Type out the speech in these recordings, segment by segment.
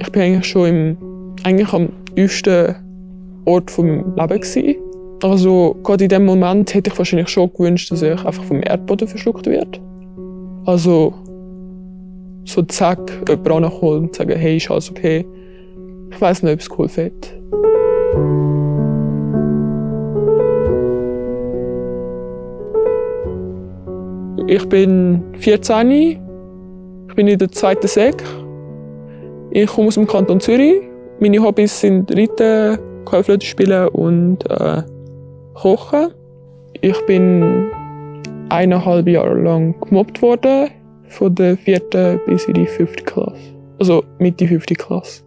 Ich war eigentlich schon am tiefsten Ort des Lebens gewesen. Also gerade in dem Moment hätte ich wahrscheinlich schon gewünscht, dass ich einfach vom Erdboden verschluckt werde. Also so zack, jemand rankommen und sagen, hey, ist alles okay. Ich weiss nicht, ob es cool wird. Ich bin 14. Ich bin in der 2. Sek. Ich komme aus dem Kanton Zürich. Meine Hobbys sind Reiten, Querflöte spielen und Kochen. Ich bin 1,5 Jahre lang gemobbt worden, von der 4. bis in die 5. Klasse. Also Mitte 5. Klasse.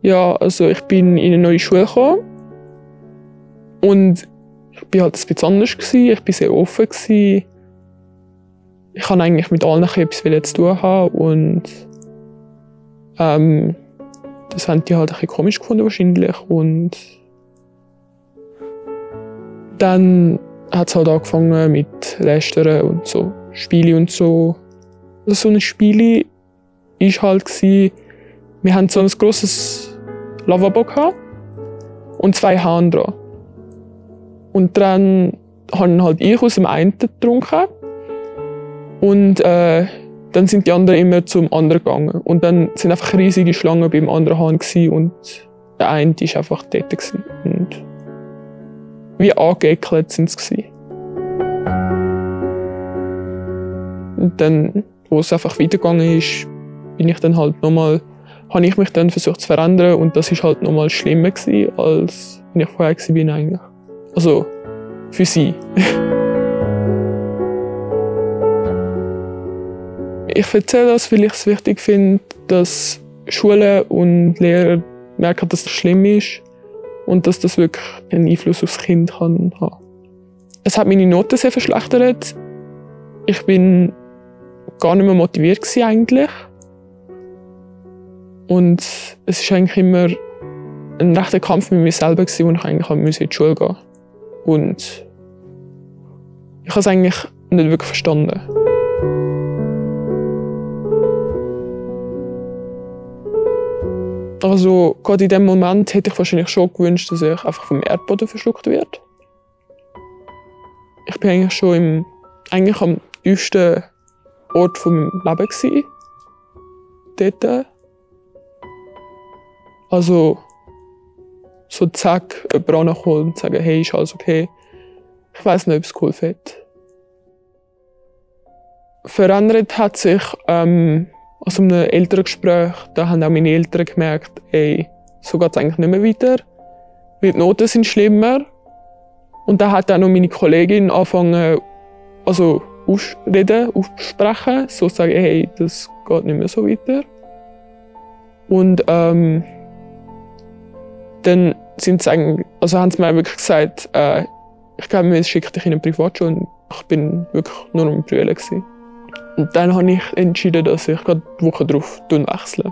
Ja, also ich bin in eine neue Schule gekommen. Und ich war halt ein bisschen anders. Ich war sehr offen. Ich wollte eigentlich mit allen etwas zu tun haben. Und das haben die halt ein bisschen komisch gefunden wahrscheinlich. Und dann hat es halt angefangen mit Lästern und so, Spiele und so. Also so ein Spiel war halt, wir hatten so ein grosses Lavabo und 2 Hahn dran. Und dann habe halt ich aus dem einen getrunken. Und dann sind die anderen immer zum anderen gegangen. Und dann sind einfach riesige Schlangen beim anderen Hahn und der eine war einfach dort. Und wie angeekelt sind sie. Und dann, wo es einfach weitergegangen ist, habe ich mich dann versucht zu verändern und das war halt nochmal schlimmer gewesen, als wenn ich vorher war eigentlich. Also für sie. Ich erzähle das, weil ich es wichtig finde, dass Schulen und Lehrer merken, dass das schlimm ist und dass das wirklich einen Einfluss aufs Kind haben kann. Es hat meine Noten sehr verschlechtert. Ich bin gar nicht mehr motiviert eigentlich. Und es war eigentlich immer ein rechter Kampf mit mir selber, wo ich eigentlich in die Schule gehen musste. Und ich habe es eigentlich nicht wirklich verstanden. Also gerade in dem Moment hätte ich wahrscheinlich schon gewünscht, dass ich einfach vom Erdboden verschluckt werde. Ich war eigentlich schon am tiefsten Ort des Lebens gewesen. Dort. Also so zack, jemand rankommen und sagen, hey, ist alles okay. Ich weiss nicht, ob es cool wird. Verändert hat sich aus einem Elterngespräch, da haben auch meine Eltern gemerkt, ey, so geht es eigentlich nicht mehr weiter. Weil die Noten sind schlimmer. Und da hat auch noch meine Kollegin angefangen, also aussprechen, so sagen, hey, das geht nicht mehr so weiter. Und dann sind sie eigentlich, also haben sie mir wirklich gesagt, ich glaube, wir schicken dich in eine Privatschule. Und ich bin wirklich nur am Brüllen. Und dann habe ich entschieden, dass ich gerade die Woche darauf wechsle.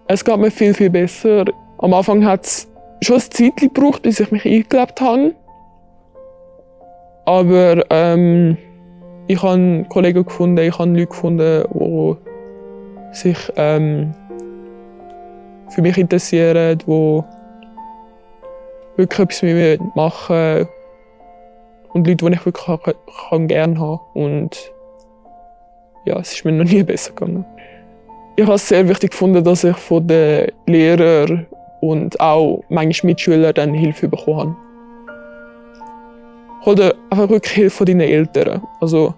Es geht mir viel, viel besser. Am Anfang hat es schon ein Zeit gebraucht, bis ich mich eingelebt habe. Aber ich habe Kollegen gefunden, ich habe Leute gefunden, die sich für mich interessieren, die wirklich etwas mit mir machen. Und Leute, die ich wirklich gerne haben. Und ja, es ist mir noch nie besser gegangen. Ich habe es sehr wichtig gefunden, dass ich von den Lehrern und auch manchmal Mitschülern dann Hilfe bekommen habe. Hol dir einfach wirklich Hilfe von deinen Eltern. Also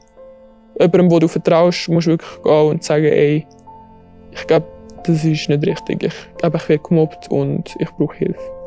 jemandem, dem du vertraust, musst du wirklich gehen und sagen, ey, ich glaube, das ist nicht richtig. Ich glaube, ich werde gemobbt und ich brauche Hilfe.